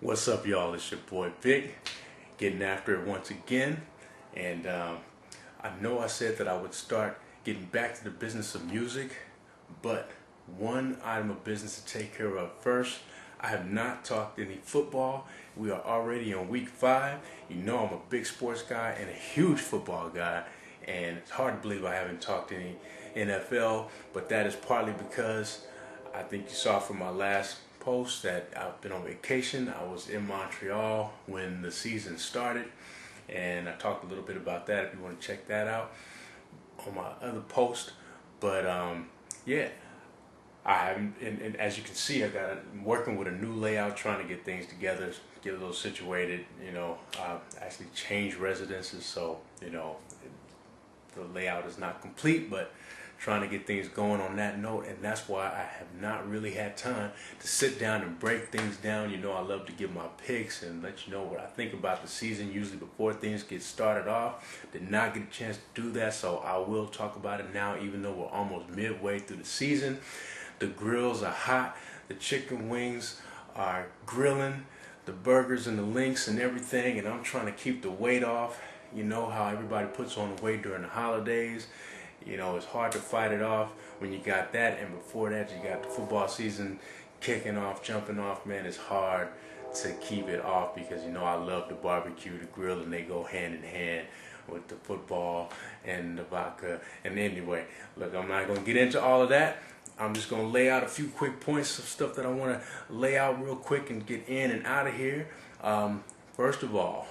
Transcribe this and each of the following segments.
What's up, y'all? It's your boy Vik, getting after it once again. And I know I said that I would start getting back to the business of music, but one item of business to take care of first. I have not talked any football. We are already on week 5. You know I'm a big sports guy and a huge football guy, and it's hard to believe I haven't talked any NFL, but that is partly because I think you saw from my last post that I've been on vacation. I was in Montreal when the season started, and I talked a little bit about that if you want to check that out on my other post. But yeah, I haven't, and as you can see, I'm working with a new layout, trying to get things together, get a little situated. I actually changed residences, so the layout is not complete, but trying to get things going on that note, and that's why I have not really had time to sit down and break things down. I love to give my picks and let you know what I think about the season, usually before things get started off. Did not get a chance to do that, so I will talk about it now, even though we're almost midway through the season. The grills are hot, the chicken wings are grilling, the burgers and the links and everything, and I'm trying to keep the weight off. You know how everybody puts on the weight during the holidays. It's hard to fight it off when you got that, and before that you got the football season kicking off, jumping off. Man, it's hard to keep it off because I love the barbecue, the grill, and they go hand in hand with the football and the vodka. And anyway, look, I'm not going to get into all of that. I'm just going to lay out a few quick points of stuff that I want to lay out real quick and get in and out of here. First of all,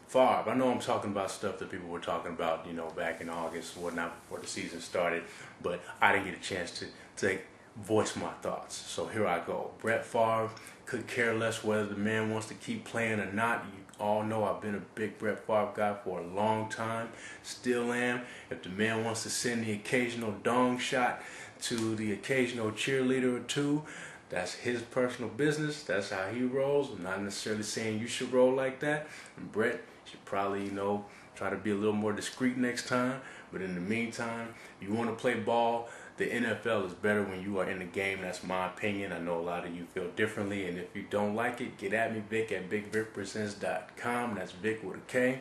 Favre. I know I'm talking about stuff that people were talking about, back in August and whatnot before the season started, but I didn't get a chance to voice my thoughts. So here I go. Brett Favre could care less whether the man wants to keep playing or not. You all know I've been a big Brett Favre guy for a long time. Still am. If the man wants to send the occasional dong shot to the occasional cheerleader or two, that's his personal business. That's how he rolls. I'm not necessarily saying you should roll like that. And Brett should probably, try to be a little more discreet next time. But in the meantime, if you want to play ball, the NFL is better when you are in the game. That's my opinion. I know a lot of you feel differently. And if you don't like it, get at me, Vik, at BigVikPresents.com. That's Vik with a K.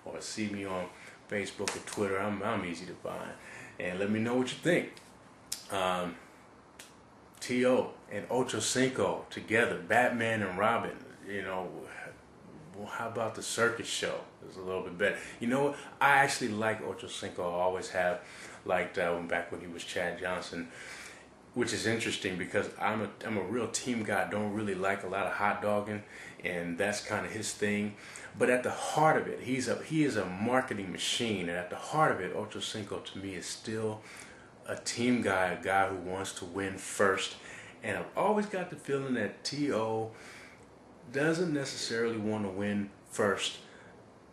Or see me on Facebook or Twitter. I'm easy to find. And let me know what you think. T.O. and Ocho Cinco together, Batman and Robin. How about the circus show? It's a little bit better. I actually like Ocho Cinco. I always have liked back when he was Chad Johnson, which is interesting because I'm a real team guy. I don't really like a lot of hot dogging, and that's kind of his thing. But at the heart of it, he is a marketing machine, and at the heart of it, Ocho Cinco to me is still a team guy, a guy who wants to win first. And I've always got the feeling that T.O. doesn't necessarily want to win first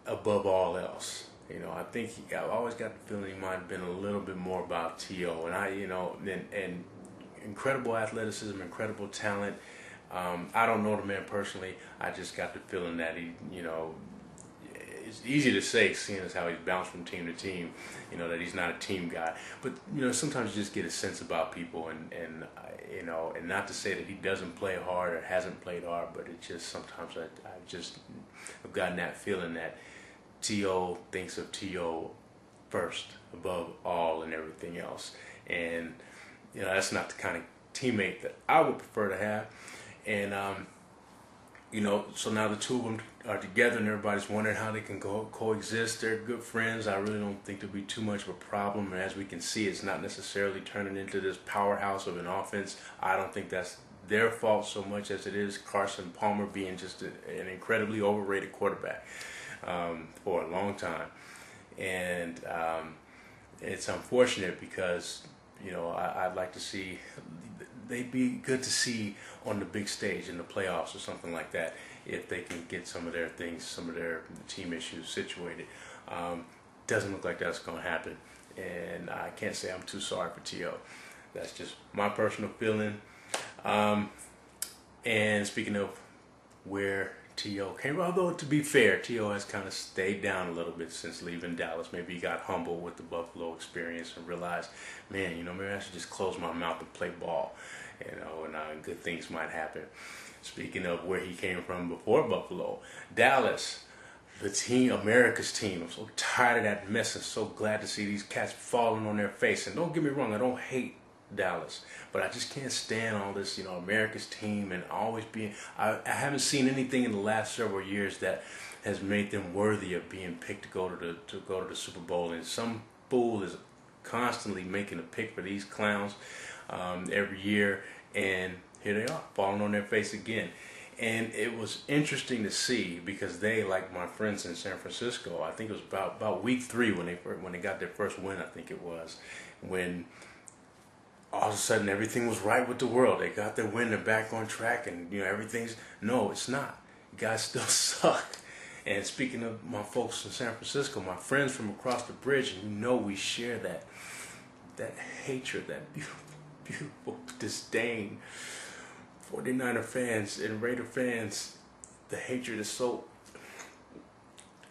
above all else. I've always got the feeling he might have been a little bit more about T.O. And incredible athleticism, incredible talent. I don't know the man personally. I just got the feeling that he, it's easy to say, seeing as how he's bounced from team to team, that he's not a team guy. But, sometimes you just get a sense about people, and not to say that he doesn't play hard or hasn't played hard, but it just sometimes I've gotten that feeling that T.O. thinks of T.O. first above all and everything else. And, that's not the kind of teammate that I would prefer to have. And, so now the two of them are together and everybody's wondering how they can coexist. They're good friends. I really don't think there'll be too much of a problem. And as we can see, it's not necessarily turning into this powerhouse of an offense. I don't think that's their fault so much as it is Carson Palmer being just an incredibly overrated quarterback for a long time. And it's unfortunate because, I'd like to see, they'd be good to see on the big stage in the playoffs or something like that if they can get some of their things, some of their team issues situated. Doesn't look like that's going to happen, and I can't say I'm too sorry for T.O. That's just my personal feeling. And speaking of where T.O. came from, although to be fair, T.O. has kind of stayed down a little bit since leaving Dallas. Maybe he got humble with the Buffalo experience and realized, man, maybe I should just close my mouth and play ball. and good things might happen. Speaking of where he came from before Buffalo, Dallas, the team, America's team. I'm so tired of that mess and so glad to see these cats falling on their face. And don't get me wrong, I don't hate Dallas, but I just can't stand all this, America's team and always being. I haven't seen anything in the last several years that has made them worthy of being picked to go to the Super Bowl. And some fool is constantly making a pick for these clowns every year, and here they are falling on their face again. And it was interesting to see because they, like my friends in San Francisco, I think it was about week 3 when they got their first win. I think it was when all of a sudden everything was right with the world. They got their win, they're back on track, and everything's no, it's not. You guys still suck. And speaking of my folks in San Francisco, my friends from across the bridge, and we share that hatred, that beautiful disdain. 49er fans and Raider fans, the hatred is so.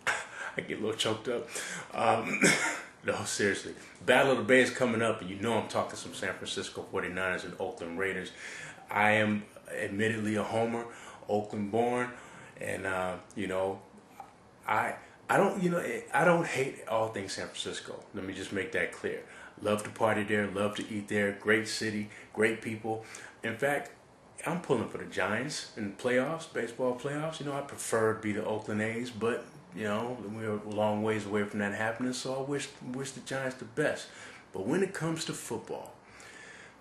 I get a little choked up. No, seriously. Battle of the Bay is coming up, and I'm talking some San Francisco 49ers and Oakland Raiders. I am admittedly a homer, Oakland born, and I don't hate all things San Francisco. Let me just make that clear. Love to party there, love to eat there. Great city, great people. In fact, I'm pulling for the Giants in the playoffs, baseball playoffs. I prefer to be the Oakland A's, but we're a long ways away from that happening. So I wish the Giants the best. But when it comes to football,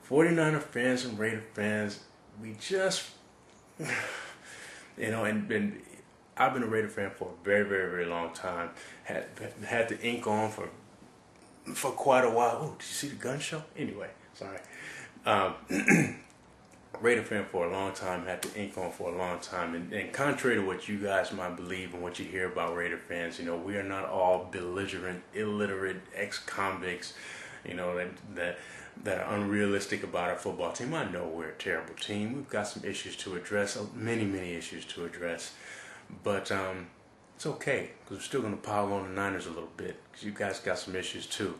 49er fans and Raider fans, we just and I've been a Raider fan for a very, very, very long time. Had the ink on for quite a while. Oh, did you see the gun show? Anyway, sorry. Raider fan for a long time, had the ink on for a long time, and contrary to what you guys might believe and what you hear about Raider fans, we are not all belligerent, illiterate ex-convicts, that are unrealistic about our football team. I know we're a terrible team. We've got some issues to address, many, many issues to address, but it's okay because we're still going to pile on the Niners a little bit because you guys got some issues too.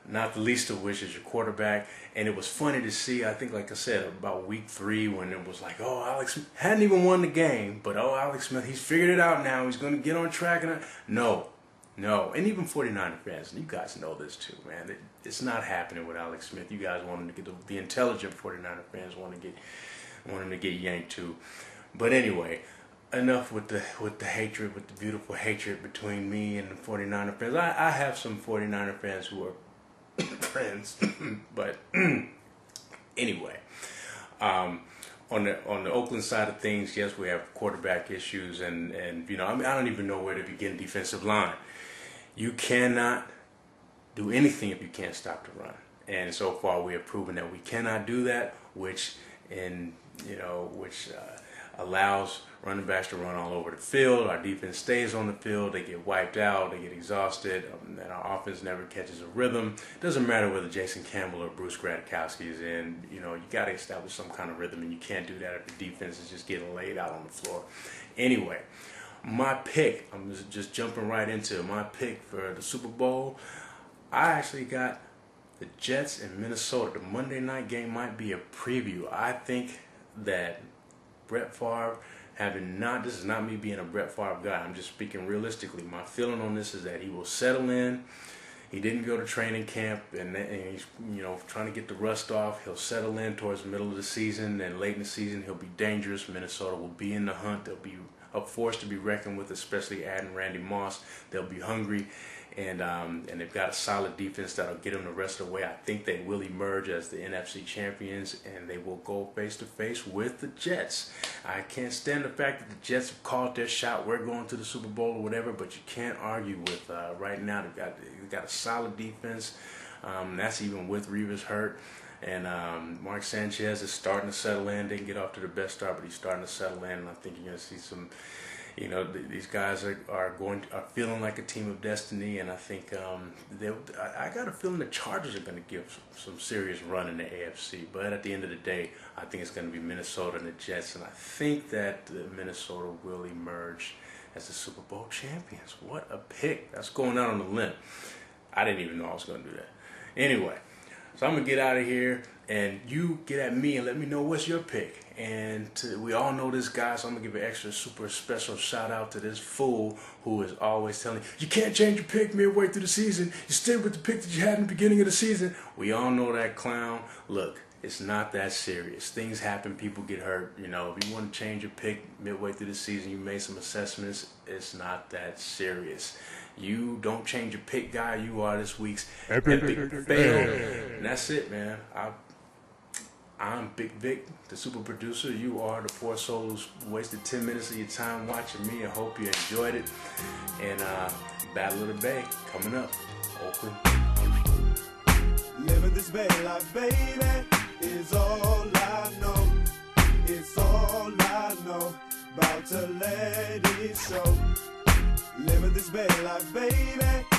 Not the least of which is your quarterback. And it was funny to see, I think, like I said, about week 3 when it was like, Alex hadn't even won the game, but Alex Smith, he's figured it out now. He's going to get on track. No. And even 49er fans, and you guys know this too, man. It's not happening with Alex Smith. You guys want him to get the intelligent 49er fans want him to get yanked too. But anyway, enough with the hatred, with the beautiful hatred between me and the 49er fans. I have some 49er fans who are friends, but anyway, on the Oakland side of things, yes, we have quarterback issues, and I don't even know where to begin. Defensive line, you cannot do anything if you can't stop the run, and so far we have proven that we cannot do that, which allows running backs to run all over the field. Our defense stays on the field. They get wiped out. They get exhausted. And our offense never catches a rhythm. It doesn't matter whether Jason Campbell or Bruce Gradkowski is in. You got to establish some kind of rhythm, and you can't do that if the defense is just getting laid out on the floor. Anyway, my pick, I'm just jumping right into my pick for the Super Bowl. I actually got the Jets in Minnesota. The Monday night game might be a preview. I think that Brett Favre, this is not me being a Brett Favre guy, I'm just speaking realistically. My feeling on this is that he will settle in. He didn't go to training camp, and he's trying to get the rust off. He'll settle in towards the middle of the season, and late in the season he'll be dangerous. Minnesota will be in the hunt. They'll be a force to be reckoned with, especially adding Randy Moss. They'll be hungry. And they've got a solid defense that'll get them the rest of the way. I think they will emerge as the NFC champions, and they will go face-to-face with the Jets. I can't stand the fact that the Jets have called their shot. We're going to the Super Bowl or whatever, but you can't argue with right now. They've got a solid defense. That's even with Revis hurt. And Mark Sanchez is starting to settle in. Didn't get off to the best start, but he's starting to settle in. And I think you're going to see some. These guys are feeling like a team of destiny, and I think I got a feeling the Chargers are going to give some serious run in the AFC. But at the end of the day, I think it's going to be Minnesota and the Jets, and I think that Minnesota will emerge as the Super Bowl champions. What a pick! That's going out on a limb. I didn't even know I was going to do that. Anyway, So I'm going to get out of here, and you get at me and let me know what's your pick. And we all know this guy, so I'm going to give an extra super special shout out to this fool who is always telling you can't change your pick midway through the season. You stick with the pick that you had in the beginning of the season. We all know that clown. Look, it's not that serious. Things happen. People get hurt. You know, if you want to change your pick midway through the season, you made some assessments. It's not that serious. You don't change your pick, guy. You are this week's epic fail. And that's it, man. I'm Big Vic, the super producer. You are the poor souls wasted 10 minutes of your time watching me. I hope you enjoyed it. And Battle of the Bay coming up. Oakland. Living this bay life, baby, is all I know. It's all I know. About to let it show. Living this bay life, baby.